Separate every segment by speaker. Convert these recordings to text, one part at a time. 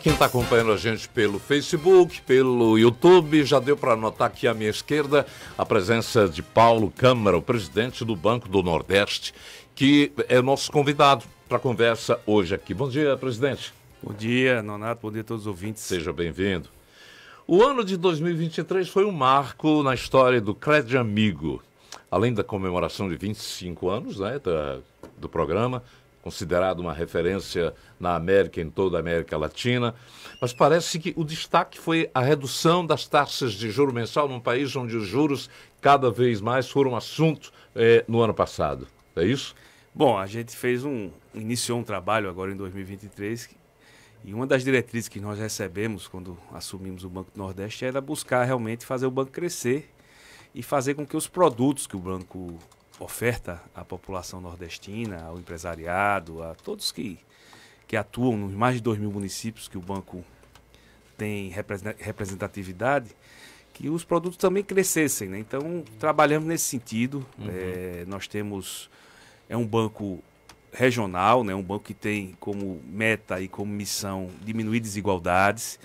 Speaker 1: Quem está acompanhando a gente pelo Facebook, pelo YouTube, já deu para notar aqui à minha esquerda a presença de Paulo Câmara, o presidente do Banco do Nordeste, que é nosso convidado para a conversa hoje aqui. Bom dia, presidente.
Speaker 2: Bom dia, Nonato. Bom dia a todos os ouvintes.
Speaker 1: Seja bem-vindo. O ano de 2023 foi um marco na história do Crédito Amigo. Além da comemoração de 25 anos, né, do programa, considerado uma referência na América, em toda a América Latina, mas parece que o destaque foi a redução das taxas de juro mensal num país onde os juros cada vez mais foram assunto no ano passado. É isso?
Speaker 2: Bom, a gente iniciou um trabalho agora em 2023 e uma das diretrizes que nós recebemos quando assumimos o Banco do Nordeste era buscar realmente fazer o banco crescer e fazer com que os produtos que o banco oferta à população nordestina, ao empresariado, a todos que atuam nos mais de 2.000 municípios que o banco tem representatividade, que os produtos também crescessem, né? Então, trabalhamos nesse sentido. Nós temos... É um banco regional, né? Um banco que tem como meta e como missão diminuir desigualdades,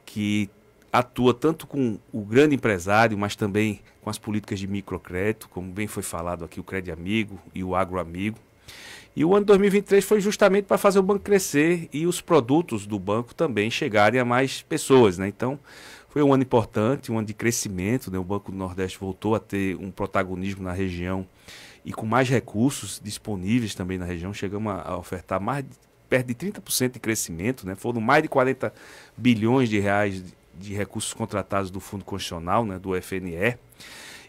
Speaker 2: que atua tanto com o grande empresário, mas também com as políticas de microcrédito, como bem foi falado aqui, o Crédito Amigo e o Agro Amigo. E o ano 2023 foi justamente para fazer o banco crescer e os produtos do banco também chegarem a mais pessoas, né? Então, foi um ano importante, um ano de crescimento, né? O Banco do Nordeste voltou a ter um protagonismo na região e com mais recursos disponíveis também na região. Chegamos a ofertar perto de 30% de crescimento, né? Foram mais de 40 bilhões de reais de recursos contratados do Fundo Constitucional, né, do FNE.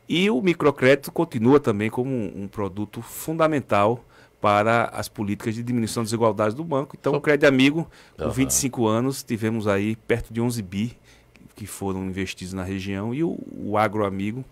Speaker 2: E o microcrédito continua também como um produto fundamental para as políticas de diminuição das desigualdades do banco. Então, o Crédito Amigo, com 25 anos, tivemos aí perto de 11 bi que foram investidos na região, e o Agro Amigo,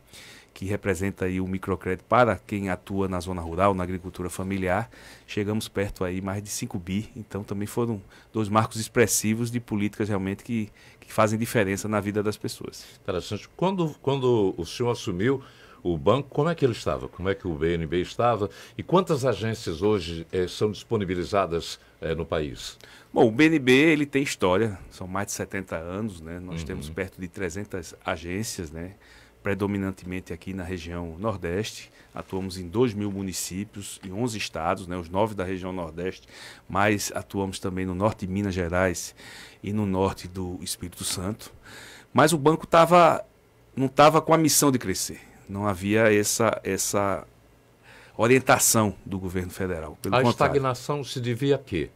Speaker 2: que representa aí o microcrédito para quem atua na zona rural, na agricultura familiar, chegamos perto aí mais de 5 bi. Então também foram dois marcos expressivos de políticas realmente que fazem diferença na vida das pessoas.
Speaker 1: Interessante. Quando o senhor assumiu o banco, como é que ele estava? Como é que o BNB estava? E quantas agências hoje são disponibilizadas no país?
Speaker 2: Bom, o BNB ele tem história, são mais de 70 anos, né? Nós temos perto de 300 agências, né? Predominantemente aqui na região Nordeste, atuamos em 2.000 municípios, em 11 estados, né, os 9 da região Nordeste, mas atuamos também no norte de Minas Gerais e no norte do Espírito Santo. Mas o banco não estava com a missão de crescer, não havia essa orientação do governo federal.
Speaker 1: A estagnação se devia a quê?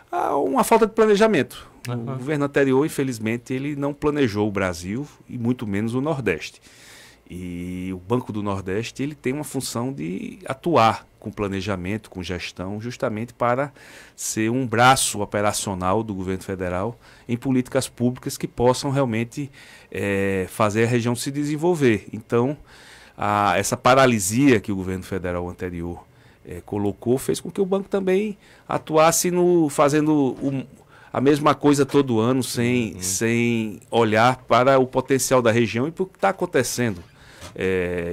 Speaker 2: A uma falta de planejamento. O governo anterior, infelizmente, ele não planejou o Brasil e muito menos o Nordeste. E o Banco do Nordeste ele tem uma função de atuar com planejamento, com gestão, justamente para ser um braço operacional do governo federal em políticas públicas que possam realmente fazer a região se desenvolver. Então, essa paralisia que o governo federal anterior colocou fez com que o banco também atuasse fazendo a mesma coisa todo ano, sem olhar para o potencial da região e para o que está acontecendo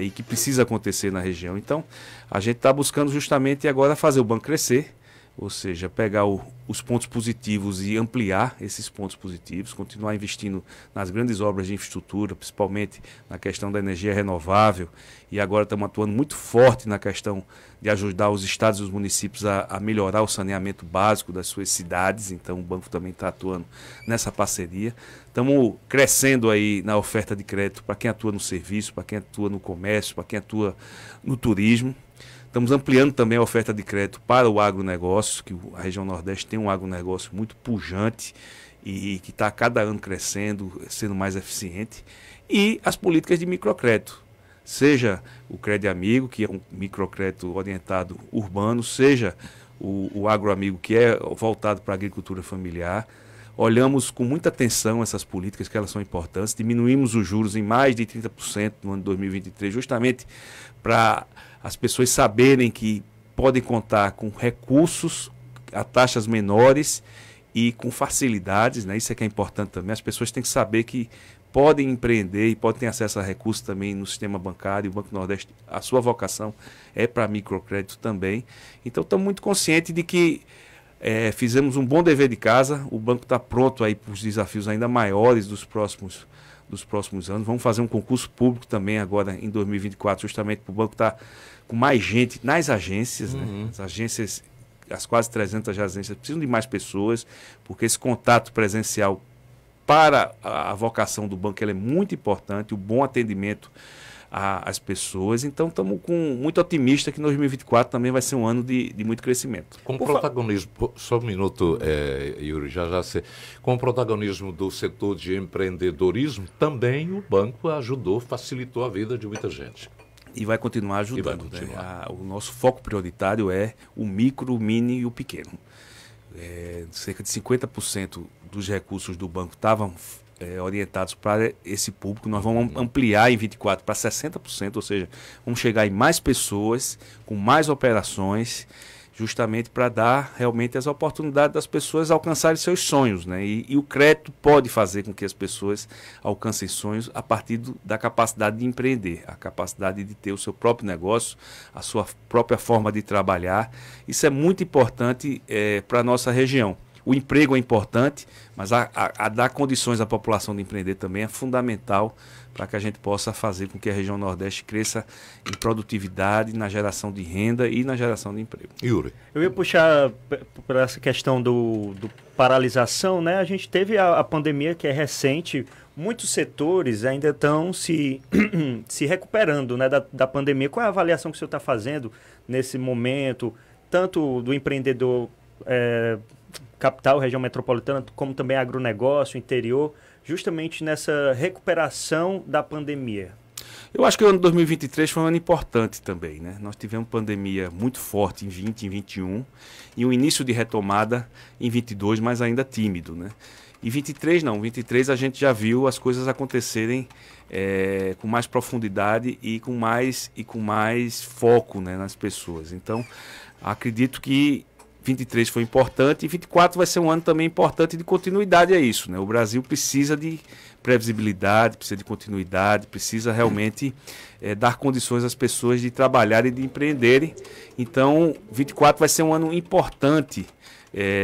Speaker 2: e que precisa acontecer na região. Então, a gente está buscando justamente agora fazer o banco crescer, ou seja, pegar os pontos positivos e ampliar esses pontos positivos, continuar investindo nas grandes obras de infraestrutura, principalmente na questão da energia renovável, e agora estamos atuando muito forte na questão de ajudar os estados e os municípios a melhorar o saneamento básico das suas cidades. Então o banco também está atuando nessa parceria. Estamos crescendo aí na oferta de crédito para quem atua no serviço, para quem atua no comércio, para quem atua no turismo. Estamos ampliando também a oferta de crédito para o agronegócio, que a região Nordeste tem um agronegócio muito pujante e que está a cada ano crescendo, sendo mais eficiente. E as políticas de microcrédito, seja o Crédito Amigo, que é um microcrédito orientado urbano, seja o Agro Amigo, que é voltado para a agricultura familiar. Olhamos com muita atenção essas políticas, que elas são importantes. Diminuímos os juros em mais de 30% no ano de 2023, justamente para as pessoas saberem que podem contar com recursos a taxas menores e com facilidades, né? Isso é que é importante também. As pessoas têm que saber que podem empreender e podem ter acesso a recursos também no sistema bancário. O Banco do Nordeste, a sua vocação é para microcrédito também. Então, estamos muito conscientes de que Fizemos um bom dever de casa, o banco está pronto aí para os desafios ainda maiores dos próximos anos. Vamos fazer um concurso público também agora em 2024, justamente para o banco estar com mais gente nas agências, né? As agências, as quase 300 agências precisam de mais pessoas, porque esse contato presencial para a vocação do banco ele é muito importante, o bom atendimento às pessoas. Então estamos muito otimistas que 2024 também vai ser um ano de muito crescimento.
Speaker 1: Com o protagonismo, só um minuto, Yuri, já sei. Com o protagonismo do setor de empreendedorismo, também o banco ajudou, facilitou a vida de muita gente.
Speaker 2: E vai continuar ajudando. Né? O nosso foco prioritário é o micro, o mini e o pequeno. Cerca de 50% dos recursos do banco estavam orientados para esse público. Nós vamos ampliar em 24 para 60%, ou seja, vamos chegar em mais pessoas, com mais operações, justamente para dar realmente as oportunidades das pessoas alcançarem seus sonhos, né? E o crédito pode fazer com que as pessoas alcancem sonhos a partir da capacidade de empreender, a capacidade de ter o seu próprio negócio, a sua própria forma de trabalhar. Isso é muito importante para a nossa região. O emprego é importante, mas a dar condições à população de empreender também é fundamental para que a gente possa fazer com que a região Nordeste cresça em produtividade, na geração de renda e na geração de emprego.
Speaker 3: Yuri. Eu ia puxar para essa questão do paralisação, né? A gente teve a pandemia que é recente, muitos setores ainda estão se recuperando, né, da pandemia. Qual é a avaliação que o senhor está fazendo nesse momento, tanto do empreendedor capital, região metropolitana, como também agronegócio, interior, justamente nessa recuperação da pandemia?
Speaker 2: Eu acho que o ano de 2023 foi um ano importante também, né? Nós tivemos pandemia muito forte em 20, em 21 e um início de retomada em 22, mas ainda tímido, né? E 23 não, 23 a gente já viu as coisas acontecerem com mais profundidade e com mais foco, né, nas pessoas. Então, acredito que 23 foi importante e 24 vai ser um ano também importante de continuidade a isso, né? O Brasil precisa de previsibilidade, precisa de continuidade, precisa realmente dar condições às pessoas de trabalharem e de empreenderem. Então, 24 vai ser um ano importante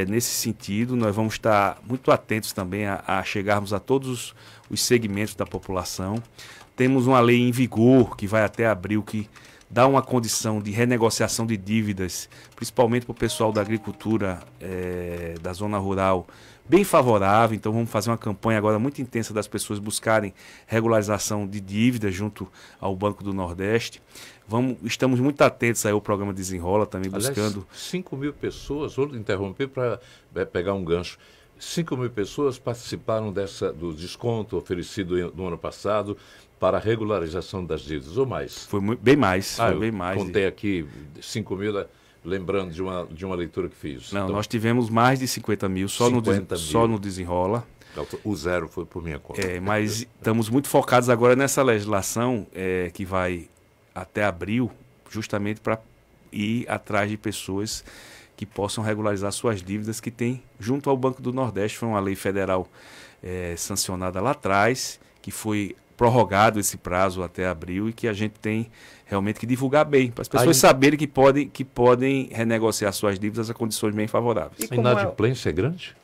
Speaker 2: nesse sentido. Nós vamos estar muito atentos também a chegarmos a todos os segmentos da população. Temos uma lei em vigor que vai até abril, que dá uma condição de renegociação de dívidas, principalmente para o pessoal da agricultura, da zona rural, bem favorável. Então vamos fazer uma campanha agora muito intensa das pessoas buscarem regularização de dívidas junto ao Banco do Nordeste. Estamos muito atentos aí ao programa Desenrola, também buscando...
Speaker 1: 5 mil pessoas, vou interromper para pegar um gancho, 5 mil pessoas participaram do desconto oferecido no ano passado para a regularização das dívidas, ou mais?
Speaker 2: Foi bem mais. Foi bem mais.
Speaker 1: Contei aqui 5 mil, lembrando de uma leitura que fiz.
Speaker 2: Não, então, nós tivemos mais de 50 mil só no Desenrola.
Speaker 1: O zero foi por minha conta.
Speaker 2: Mas estamos muito focados agora nessa legislação que vai até abril, justamente para ir atrás de pessoas que possam regularizar suas dívidas que tem junto ao Banco do Nordeste. Foi uma lei federal sancionada lá atrás, que foi prorrogado esse prazo até abril e que a gente tem realmente que divulgar bem, para as pessoas saberem que podem renegociar suas dívidas a condições bem favoráveis.
Speaker 1: A inadimplência é grande?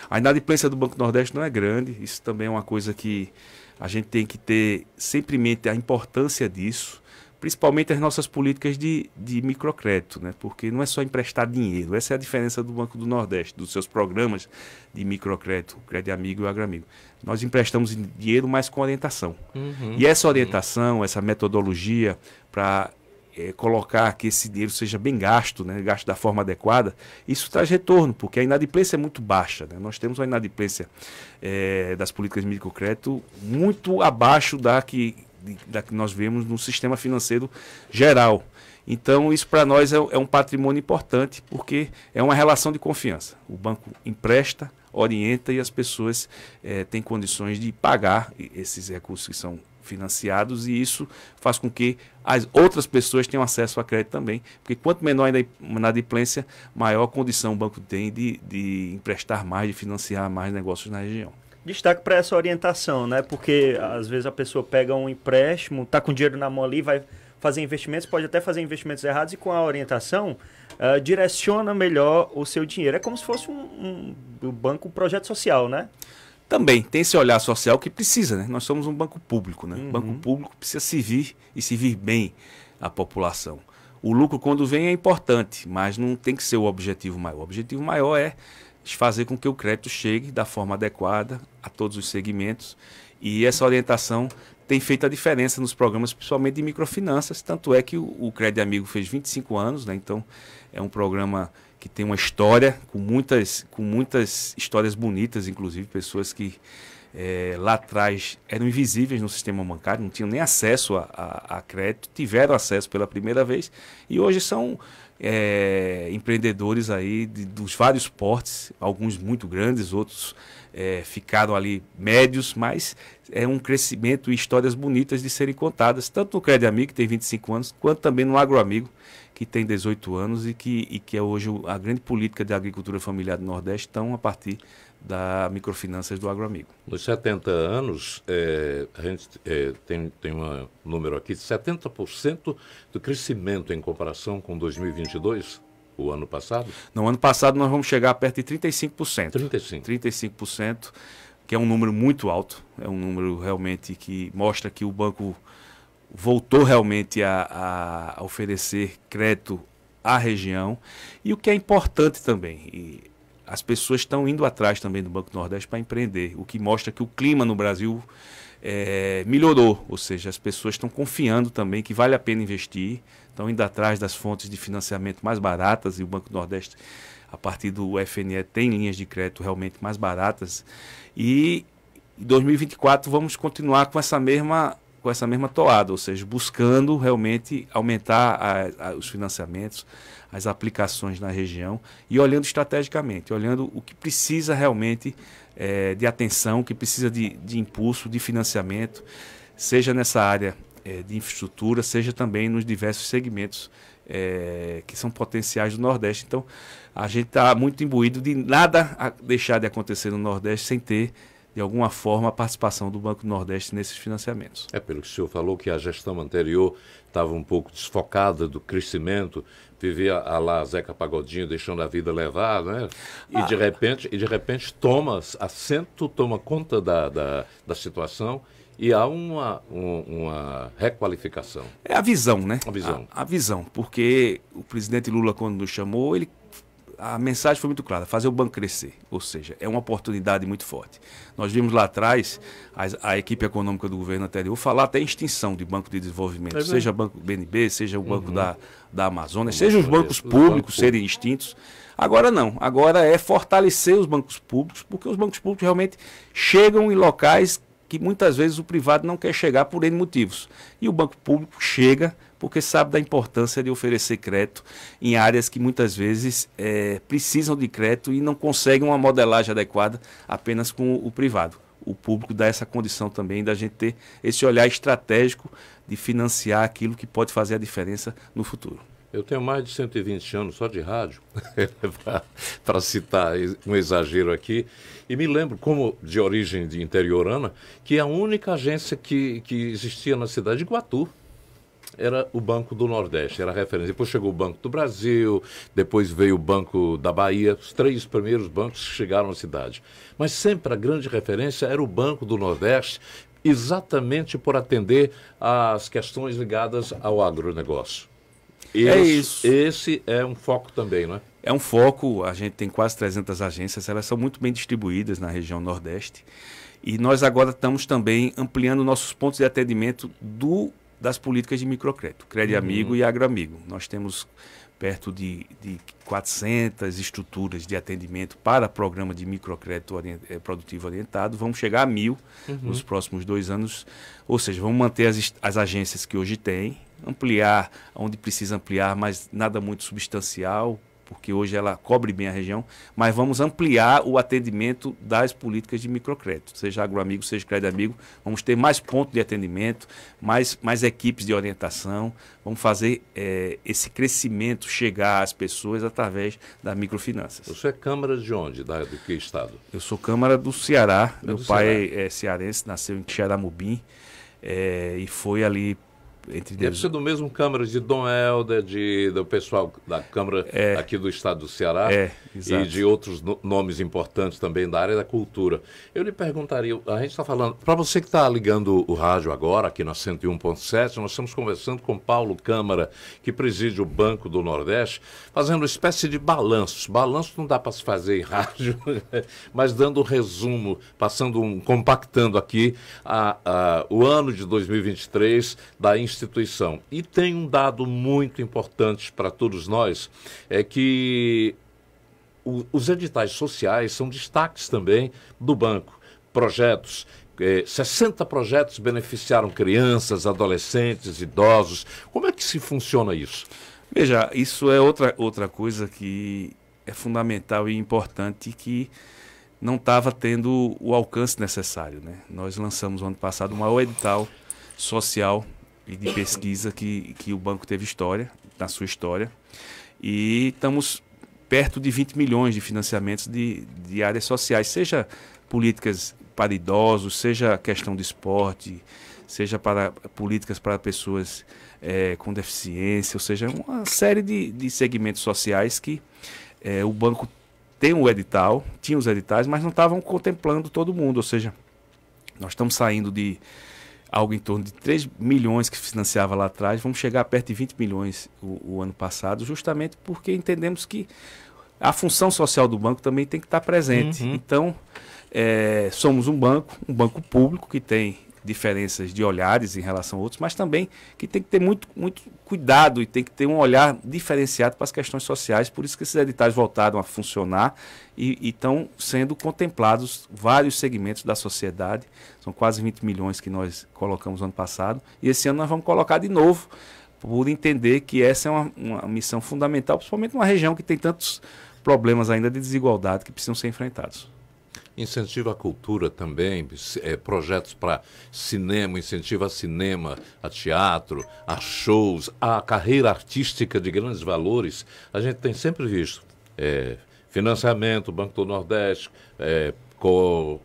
Speaker 2: A inadimplência do Banco do Nordeste não é grande, isso também é uma coisa que a gente tem que ter sempre em mente a importância disso, principalmente as nossas políticas de microcrédito, né? Porque não é só emprestar dinheiro, essa é a diferença do Banco do Nordeste, dos seus programas de microcrédito, Crédito Amigo e o Agramigo. Nós emprestamos dinheiro, mas com orientação. E essa orientação, essa metodologia para colocar que esse dinheiro seja bem gasto, né? Gasto da forma adequada, isso traz retorno, porque a inadimplência é muito baixa, né? Nós temos uma inadimplência das políticas de microcrédito muito abaixo da que nós vemos no sistema financeiro geral. Então, isso para nós é um patrimônio importante, porque é uma relação de confiança. O banco empresta, orienta e as pessoas têm condições de pagar esses recursos que são financiados, e isso faz com que as outras pessoas tenham acesso a crédito também, porque quanto menor a inadimplência, maior condição o banco tem de emprestar mais, de financiar mais negócios na região.
Speaker 3: Destaque para essa orientação, né? Porque às vezes a pessoa pega um empréstimo, está com dinheiro na mão ali, vai fazer investimentos, pode até fazer investimentos errados e com a orientação direciona melhor o seu dinheiro. É como se fosse um banco, um projeto social, né?
Speaker 2: Também tem esse olhar social que precisa, né? Nós somos um banco público, né? O banco público precisa servir e servir bem à população. O lucro, quando vem, é importante, mas não tem que ser o objetivo maior. O objetivo maior é fazer com que o crédito chegue da forma adequada a todos os segmentos, e essa orientação tem feito a diferença nos programas, principalmente de microfinanças, tanto é que o Crédito Amigo fez 25 anos, né? Então é um programa que tem uma história, com muitas histórias bonitas, inclusive pessoas que lá atrás eram invisíveis no sistema bancário, não tinham nem acesso a crédito, tiveram acesso pela primeira vez e hoje são empreendedores aí dos vários portes, alguns muito grandes, outros ficaram ali médios, mas é um crescimento e histórias bonitas de serem contadas, tanto no Crédito Amigo, que tem 25 anos, quanto também no Agroamigo, que tem 18 anos e que é hoje a grande política de agricultura familiar do Nordeste, estão a partir da microfinanças do Agroamigo.
Speaker 1: Nos 70 anos, a gente tem um número aqui de 70% do crescimento em comparação com 2022, o ano passado?
Speaker 2: No ano passado nós vamos chegar perto de 35%. 35%, que é um número muito alto, é um número realmente que mostra que o banco voltou realmente a oferecer crédito à região. E o que é importante também, as pessoas estão indo atrás também do Banco do Nordeste para empreender, o que mostra que o clima no Brasil melhorou, ou seja, as pessoas estão confiando também que vale a pena investir, estão indo atrás das fontes de financiamento mais baratas, e o Banco do Nordeste, a partir do FNE, tem linhas de crédito realmente mais baratas, e em 2024 vamos continuar com essa mesma toada, ou seja, buscando realmente aumentar os financiamentos, as aplicações na região e olhando estrategicamente, olhando o que precisa realmente de atenção, o que precisa de impulso, de financiamento, seja nessa área de infraestrutura, seja também nos diversos segmentos que são potenciais do Nordeste. Então, a gente está muito imbuído de nada deixar de acontecer no Nordeste sem ter, de alguma forma, a participação do Banco do Nordeste nesses financiamentos.
Speaker 1: Pelo que o senhor falou, que a gestão anterior estava um pouco desfocada do crescimento, vivia a lá Zeca Pagodinho deixando a vida levar, né? E de repente toma assento, toma conta da situação e há uma requalificação.
Speaker 2: É a visão, né?
Speaker 1: A visão.
Speaker 2: A visão, porque o presidente Lula, quando nos chamou, a mensagem foi muito clara, fazer o banco crescer, ou seja, é uma oportunidade muito forte. Nós vimos lá atrás a equipe econômica do governo anterior falar até em extinção de banco de desenvolvimento, seja o Banco BNB, seja o Banco da Amazônia, seja os bancos públicos serem extintos. Agora não, agora é fortalecer os bancos públicos, porque os bancos públicos realmente chegam em locais que muitas vezes o privado não quer chegar por N motivos. E o banco público chega porque sabe da importância de oferecer crédito em áreas que muitas vezes precisam de crédito e não conseguem uma modelagem adequada apenas com o privado. O público dá essa condição também da gente ter esse olhar estratégico de financiar aquilo que pode fazer a diferença no futuro.
Speaker 1: Eu tenho mais de 120 anos só de rádio, para citar um exagero aqui, e me lembro, como de origem de interiorana, que a única agência que existia na cidade de Iguatu era o Banco do Nordeste, era a referência. Depois chegou o Banco do Brasil, depois veio o Banco da Bahia, os 3 primeiros bancos que chegaram à cidade. Mas sempre a grande referência era o Banco do Nordeste, exatamente por atender às questões ligadas ao agronegócio.
Speaker 2: Isso.
Speaker 1: Esse é um foco também, não é?
Speaker 2: É um foco, a gente tem quase 300 agências, elas são muito bem distribuídas na região Nordeste. E nós agora estamos também ampliando nossos pontos de atendimento das políticas de microcrédito, Crédito Amigo e Agroamigo. Nós temos perto de 400 estruturas de atendimento para programa de microcrédito produtivo orientado. Vamos chegar a 1.000 nos próximos 2 anos. Ou seja, vamos manter as agências que hoje tem, ampliar onde precisa ampliar, mas nada muito substancial, porque hoje ela cobre bem a região, mas vamos ampliar o atendimento das políticas de microcrédito, seja Agroamigo, seja Crédito Amigo. Vamos ter mais pontos de atendimento, mais equipes de orientação, vamos fazer esse crescimento chegar às pessoas através das microfinanças.
Speaker 1: Você é Câmara de onde? Do que estado?
Speaker 2: Eu sou Câmara do Ceará, meu pai é cearense, nasceu em Xeramubim, e foi ali
Speaker 1: Deve ser do mesmo Câmara de Dom Helder, do pessoal da Câmara aqui do estado do Ceará e de outros nomes importantes também da área da cultura. Eu lhe perguntaria, a gente está falando, para você que está ligando o rádio agora, aqui na 101.7, nós estamos conversando com Paulo Câmara, que preside o Banco do Nordeste, fazendo uma espécie de balanço. Balanço não dá para se fazer em rádio, mas dando um resumo, compactando aqui o ano de 2023 da instituição. E tem um dado muito importante para todos nós, é que os editais sociais são destaques também do banco. Projetos, 60 projetos beneficiaram crianças, adolescentes, idosos. Como é que se funciona isso?
Speaker 2: Veja, isso é outra coisa que é fundamental e importante, que não estava tendo o alcance necessário, né? Nós lançamos no ano passado o maior edital social e de pesquisa que o banco teve na sua história, e estamos perto de 20 milhões de financiamentos de áreas sociais, seja políticas para idosos, seja questão de esporte, seja para políticas para pessoas com deficiência, ou seja, uma série de segmentos sociais que o banco tinha os editais, mas não estavam contemplando todo mundo, ou seja, nós estamos saindo de algo em torno de 3 milhões que financiava lá atrás, vamos chegar a perto de 20 milhões o ano passado, justamente porque entendemos que a função social do banco também tem que estar presente. Uhum. Então, somos um banco público que tem diferenças de olhares em relação a outros, mas também que tem que ter muito, muito cuidado e tem que ter um olhar diferenciado para as questões sociais. Por isso que esses editais voltaram a funcionar e estão sendo contemplados vários segmentos da sociedade. São quase 20 milhões que nós colocamos no ano passado, e esse ano nós vamos colocar de novo, por entender que essa é uma missão fundamental, principalmente numa região que tem tantos problemas ainda de desigualdade que precisam ser enfrentados.
Speaker 1: Incentiva a cultura também, projetos para cinema, incentiva a cinema, a teatro, a shows, a carreira artística de grandes valores. A gente tem sempre visto financiamento, Banco do Nordeste, com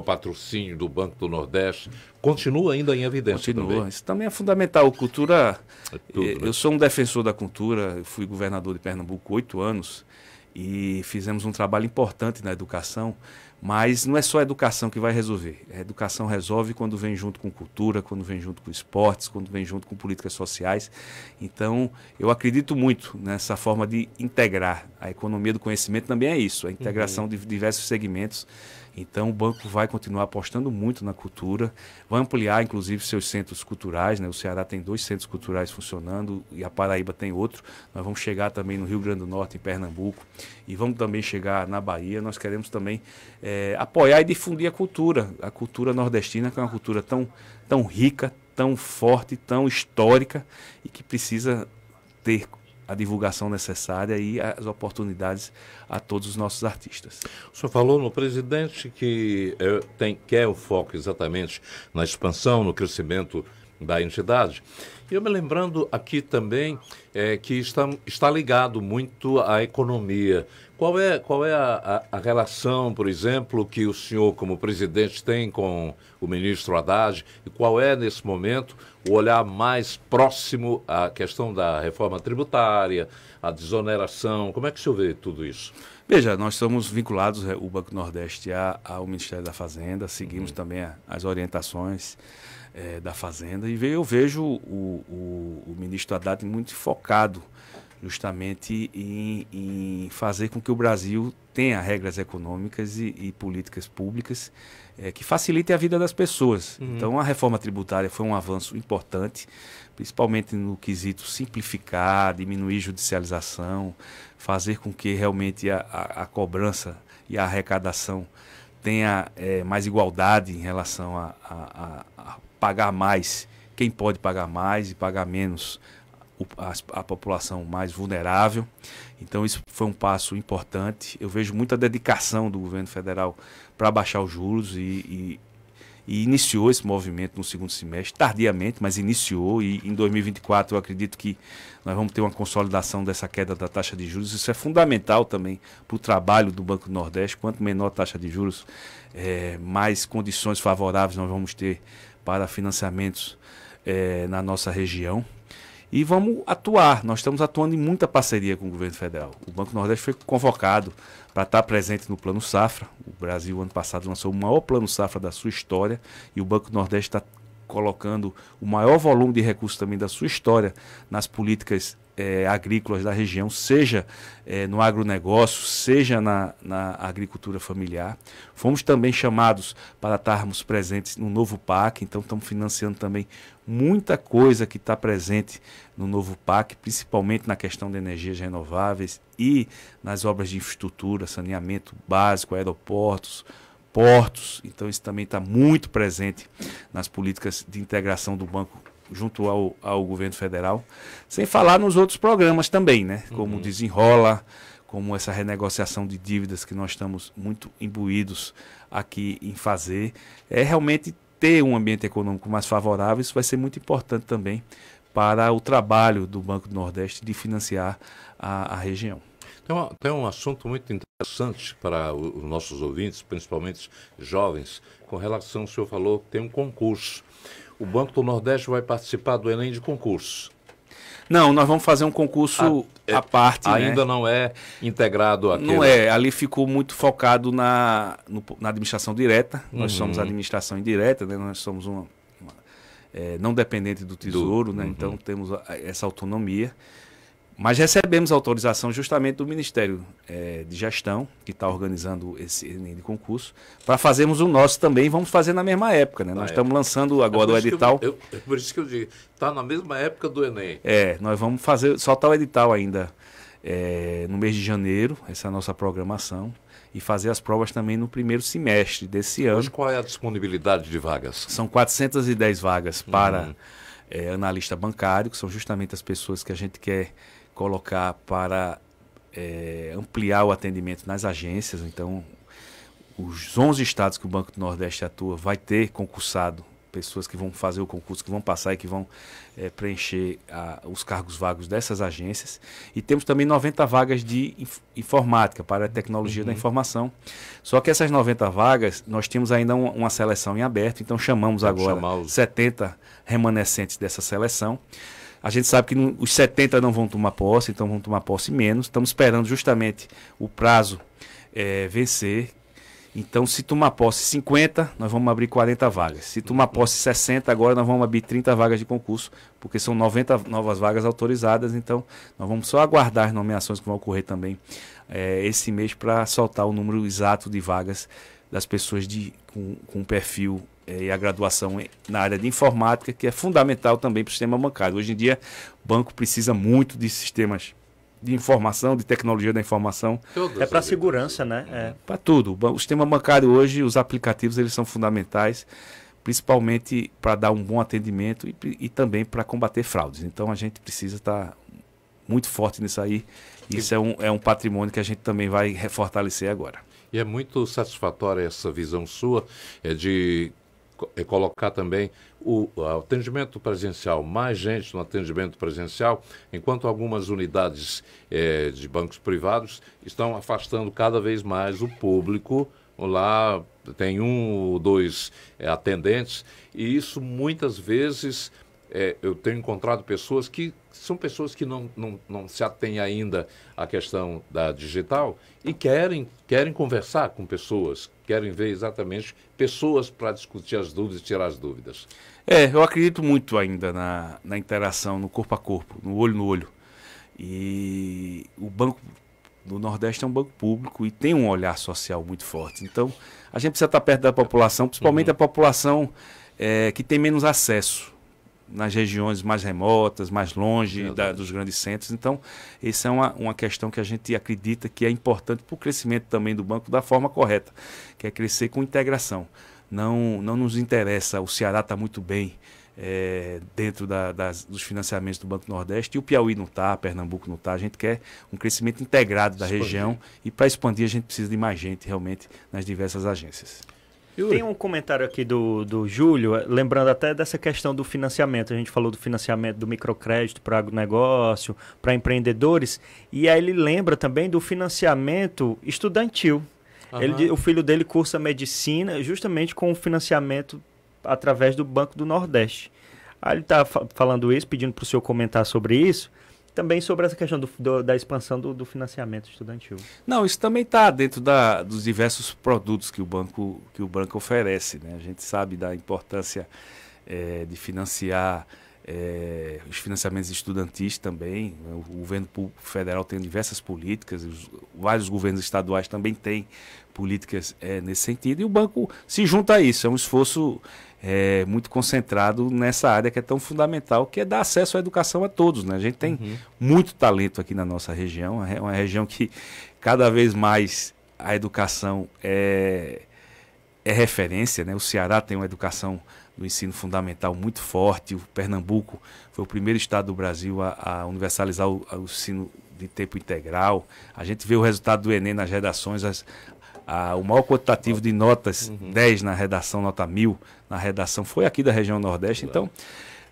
Speaker 1: patrocínio do Banco do Nordeste, continua ainda em evidência. Também.
Speaker 2: Isso também é fundamental. Cultura, eu sou um defensor da cultura, eu fui governador de Pernambuco 8 anos e fizemos um trabalho importante na educação. Mas não é só a educação que vai resolver. A educação resolve quando vem junto com cultura, quando vem junto com esportes, quando vem junto com políticas sociais. Então, eu acredito muito nessa forma de integrar. A economia do conhecimento também é isso, a integração de diversos segmentos. Então, o banco vai continuar apostando muito na cultura, vai ampliar, inclusive, seus centros culturais, né? O Ceará tem 2 centros culturais funcionando e a Paraíba tem outro. Nós vamos chegar também no Rio Grande do Norte, em Pernambuco, e vamos também chegar na Bahia. Nós queremos também apoiar e difundir a cultura nordestina, que é uma cultura tão rica, tão forte, tão histórica, e que precisa ter a divulgação necessária e as oportunidades a todos os nossos artistas.
Speaker 1: O senhor falou no presidente que quer o foco exatamente na expansão, no crescimento da entidade. E eu me lembrando aqui também que está ligado muito à economia. Qual é a relação, por exemplo, que o senhor, como presidente, tem com o ministro Haddad? E qual é, nesse momento, o olhar mais próximo à questão da reforma tributária, à desoneração? Como é que o senhor vê tudo isso?
Speaker 2: Veja, nós somos vinculados, o Banco do Nordeste, ao Ministério da Fazenda, seguimos também as orientações da Fazenda, e eu vejo o ministro Haddad muito focado justamente em fazer com que o Brasil tenha regras econômicas e políticas públicas que facilitem a vida das pessoas. Então, a reforma tributária foi um avanço importante, principalmente no quesito simplificar, diminuir judicialização, fazer com que realmente a cobrança e a arrecadação tenha mais igualdade em relação a pagar mais quem pode pagar mais e pagar menos a população mais vulnerável. Então isso foi um passo importante. Eu vejo muita dedicação do governo federal para baixar os juros e iniciou esse movimento no segundo semestre, tardiamente, mas iniciou, e em 2024 eu acredito que nós vamos ter uma consolidação dessa queda da taxa de juros. Isso é fundamental também para o trabalho do Banco do Nordeste. Quanto menor a taxa de juros, mais condições favoráveis nós vamos ter para financiamentos na nossa região. E vamos atuar. Nós estamos atuando em muita parceria com o governo federal. O Banco do Nordeste foi convocado para estar presente no Plano Safra. O Brasil, ano passado, lançou o maior Plano Safra da sua história. E o Banco do Nordeste está colocando o maior volume de recursos também da sua história nas políticas agrícolas da região, seja no agronegócio, seja na agricultura familiar. Fomos também chamados para estarmos presentes no novo PAC, então estamos financiando também muita coisa que está presente no novo PAC, principalmente na questão de energias renováveis e nas obras de infraestrutura, saneamento básico, aeroportos, portos. Então isso também está muito presente nas políticas de integração do banco junto ao governo federal, sem falar nos outros programas também, né? Como o Desenrola, como essa renegociação de dívidas que nós estamos muito imbuídos aqui em fazer. É realmente ter um ambiente econômico mais favorável. Isso vai ser muito importante também para o trabalho do Banco do Nordeste de financiar a região.
Speaker 1: Tem um assunto muito interessante para os nossos ouvintes, principalmente jovens, com relação, o senhor falou que tem um concurso. O Banco do Nordeste vai participar do Enem de concurso?
Speaker 2: Não, nós vamos fazer um concurso à parte.
Speaker 1: Ainda
Speaker 2: né?
Speaker 1: Não é integrado aqui.
Speaker 2: Não é, ali ficou muito focado na administração direta. Nós somos administração indireta, né? Nós somos não dependente do Tesouro, né? Então temos essa autonomia. Mas recebemos autorização justamente do Ministério de Gestão, que está organizando esse Enem de concurso, para fazermos o nosso também. Vamos fazer na mesma época, né? Nós estamos lançando agora o edital.
Speaker 1: É por isso que eu digo, está na mesma época do Enem.
Speaker 2: Nós vamos soltar o edital ainda no mês de janeiro, essa é a nossa programação, e fazer as provas também no primeiro semestre desse ano.
Speaker 1: Hoje qual é a disponibilidade de vagas?
Speaker 2: São 410 vagas para analista bancário, que são justamente as pessoas que a gente quer colocar para ampliar o atendimento nas agências. Então, os 11 estados que o Banco do Nordeste atua vai ter concursado pessoas que vão fazer o concurso, que vão passar e que vão preencher os cargos vagos dessas agências. E temos também 90 vagas de informática, para a tecnologia da informação. Só que essas 90 vagas, nós temos ainda uma seleção em aberto, então chamamos agora 70 remanescentes dessa seleção. A gente sabe que os 70 não vão tomar posse, então vão tomar posse menos. Estamos esperando justamente o prazo vencer. Então, se tomar posse 50, nós vamos abrir 40 vagas. Se tomar posse 60, agora nós vamos abrir 30 vagas de concurso, porque são 90 novas vagas autorizadas. Então, nós vamos só aguardar as nomeações que vão ocorrer também esse mês para soltar o número exato de vagas das pessoas com perfil e a graduação na área de informática, que é fundamental também para o sistema bancário. Hoje em dia, o banco precisa muito de sistemas de informação, de tecnologia da informação.
Speaker 3: É para segurança, né?
Speaker 2: Para tudo. O sistema bancário hoje, os aplicativos, eles são fundamentais, principalmente para dar um bom atendimento e também para combater fraudes. Então, a gente precisa estar muito forte nisso aí. Isso é um patrimônio que a gente também vai fortalecer agora.
Speaker 1: E é muito satisfatória essa visão sua de colocar também o atendimento presencial, mais gente no atendimento presencial, enquanto algumas unidades de bancos privados estão afastando cada vez mais o público. Lá tem 1 ou 2 atendentes, e isso muitas vezes eu tenho encontrado pessoas que são pessoas que não se atêm ainda à questão da digital e querem conversar com pessoas, querem ver exatamente pessoas para discutir as dúvidas e tirar as dúvidas.
Speaker 2: Eu acredito muito ainda na interação, no corpo a corpo, no olho. E o Banco do Nordeste é um banco público e tem um olhar social muito forte. Então, a gente precisa estar perto da população, principalmente a população que tem menos acesso nas regiões mais remotas, mais longe dos grandes centros. Então, essa é uma questão que a gente acredita que é importante para o crescimento também do banco da forma correta, que é crescer com integração. Não nos interessa, o Ceará está muito bem dentro dos financiamentos do Banco do Nordeste, e o Piauí não está, Pernambuco não está. A gente quer um crescimento integrado da região, e para expandir a gente precisa de mais gente realmente nas diversas agências.
Speaker 3: Tem um comentário aqui do Júlio, lembrando até dessa questão do financiamento. A gente falou do financiamento do microcrédito para agronegócio, para empreendedores, e aí ele lembra também do financiamento estudantil. O filho dele cursa medicina justamente com o financiamento através do Banco do Nordeste. Aí ele está falando isso, pedindo para o senhor comentar sobre isso, também sobre essa questão da expansão do financiamento estudantil.
Speaker 2: Não, isso também está dentro dos diversos produtos que o banco oferece, né? A gente sabe da importância de financiar os financiamentos estudantis também. O governo federal tem diversas políticas, vários governos estaduais também têm políticas nesse sentido, e o banco se junta a isso. É um esforço muito concentrado nessa área que é tão fundamental, que é dar acesso à educação a todos, né? A gente tem muito talento aqui na nossa região, é uma região que cada vez mais a educação é referência, né? O Ceará tem uma educação do ensino fundamental muito forte, o Pernambuco foi o primeiro estado do Brasil a universalizar o ensino de tempo integral. A gente vê o resultado do Enem nas redações, o maior quantitativo de notas, 10 na redação, nota 1000 na redação, foi aqui da região Nordeste. Então,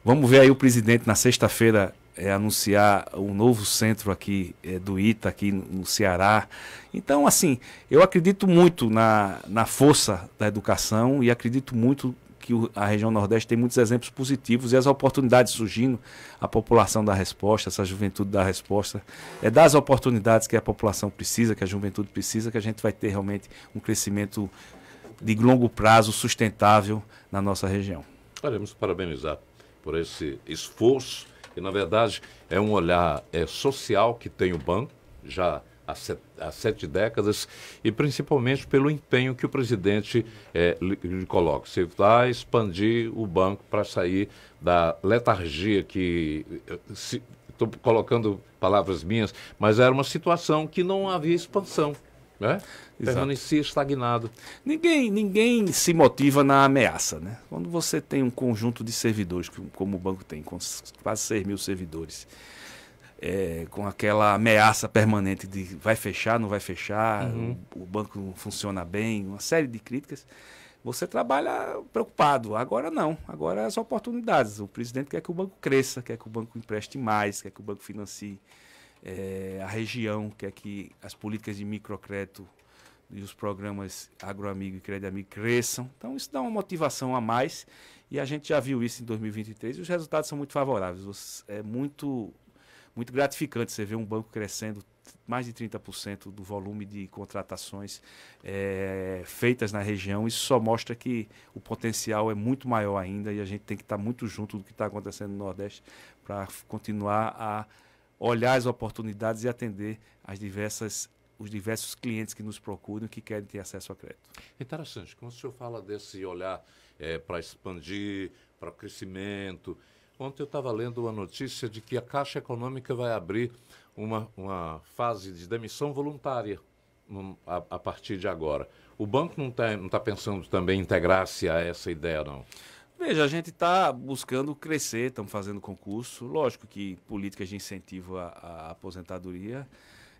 Speaker 2: vamos ver aí o presidente na sexta-feira anunciar um novo centro aqui do ITA, aqui no Ceará. Então, assim, eu acredito muito na força da educação e acredito muito que a região Nordeste tem muitos exemplos positivos e as oportunidades surgindo, a população dá resposta, essa juventude dá resposta. É das oportunidades que a população precisa, que a juventude precisa, que a gente vai ter realmente um crescimento de longo prazo sustentável na nossa região.
Speaker 1: Queremos parabenizar por esse esforço, que na verdade é um olhar social que tem o banco, já há 7 décadas, e principalmente pelo empenho que o presidente lhe coloca. Você vai expandir o banco para sair da letargia que... Estou colocando palavras minhas, mas era uma situação que não havia expansão, né? Permanecia estagnado.
Speaker 2: Ninguém se motiva na ameaça, né? Quando você tem um conjunto de servidores, como o banco tem, com quase 6 mil servidores, com aquela ameaça permanente de vai fechar, não vai fechar, o banco não funciona bem, uma série de críticas, você trabalha preocupado. Agora não, agora as oportunidades. O presidente quer que o banco cresça, quer que o banco empreste mais, quer que o banco financie a região, quer que as políticas de microcrédito e os programas AgroAmigo e Crédito Amigo cresçam. Então isso dá uma motivação a mais e a gente já viu isso em 2023 e os resultados são muito favoráveis. É muito gratificante você ver um banco crescendo mais de 30% do volume de contratações feitas na região. Isso só mostra que o potencial é muito maior ainda e a gente tem que estar muito junto do que está acontecendo no Nordeste para continuar a olhar as oportunidades e atender os diversos clientes que nos procuram e que querem ter acesso a crédito.
Speaker 1: Interessante. Quando o senhor fala desse olhar para expandir, para o crescimento... Ontem eu estava lendo uma notícia de que a Caixa Econômica vai abrir uma fase de demissão voluntária a partir de agora. O banco não tá pensando também em integrar-se a essa ideia, não?
Speaker 2: Veja, a gente está buscando crescer, estamos fazendo concurso. Lógico que políticas de incentivo à aposentadoria,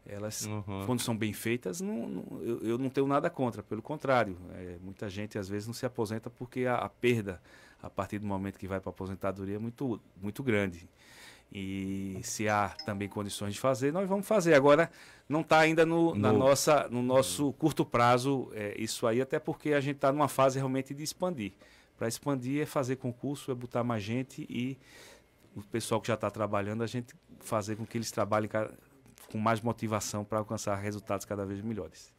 Speaker 2: elas, quando são bem feitas, eu não tenho nada contra, pelo contrário. Muita gente, às vezes, não se aposenta porque a perda, a partir do momento que vai para a aposentadoria, é muito, muito grande. E se há também condições de fazer, nós vamos fazer. Agora, não está ainda no nosso curto prazo isso aí, até porque a gente está numa fase realmente de expandir. Para expandir é fazer concurso, é botar mais gente e o pessoal que já está trabalhando, a gente fazer com que eles trabalhem com mais motivação para alcançar resultados cada vez melhores.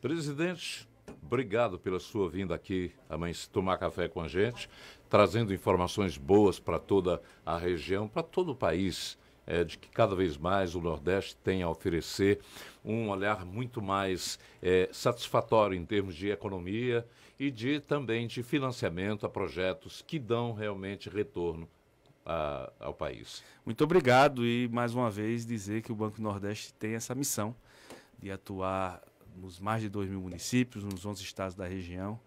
Speaker 1: Presidente, obrigado pela sua vinda aqui amanhã tomar café com a gente, trazendo informações boas para toda a região, para todo o país, de que cada vez mais o Nordeste tem a oferecer um olhar muito mais satisfatório em termos de economia e também de financiamento a projetos que dão realmente retorno ao país.
Speaker 2: Muito obrigado e, mais uma vez, dizer que o Banco Nordeste tem essa missão de atuar nos mais de 2 mil municípios, nos 11 estados da região,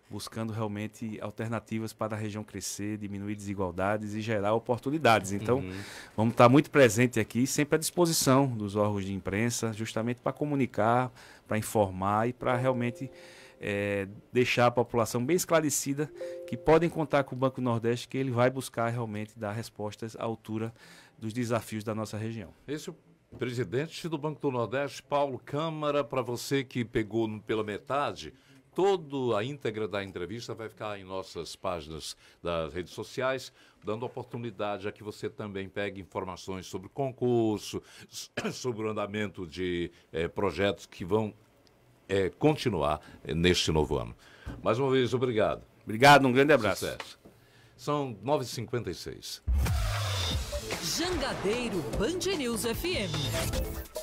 Speaker 2: buscando realmente alternativas para a região crescer, diminuir desigualdades e gerar oportunidades. Então, vamos estar muito presente aqui, sempre à disposição dos órgãos de imprensa, justamente para comunicar, para informar e para realmente deixar a população bem esclarecida que podem contar com o Banco Nordeste, que ele vai buscar realmente dar respostas à altura dos desafios da nossa região.
Speaker 1: Esse é o presidente do Banco do Nordeste, Paulo Câmara. Para você que pegou pela metade, toda a íntegra da entrevista vai ficar em nossas páginas das redes sociais, dando oportunidade a que você também pegue informações sobre o concurso, sobre o andamento de projetos que vão continuar neste novo ano. Mais uma vez, obrigado.
Speaker 2: Obrigado, um grande abraço.
Speaker 1: Sucesso. São 9h56.
Speaker 4: Jangadeiro Band News FM.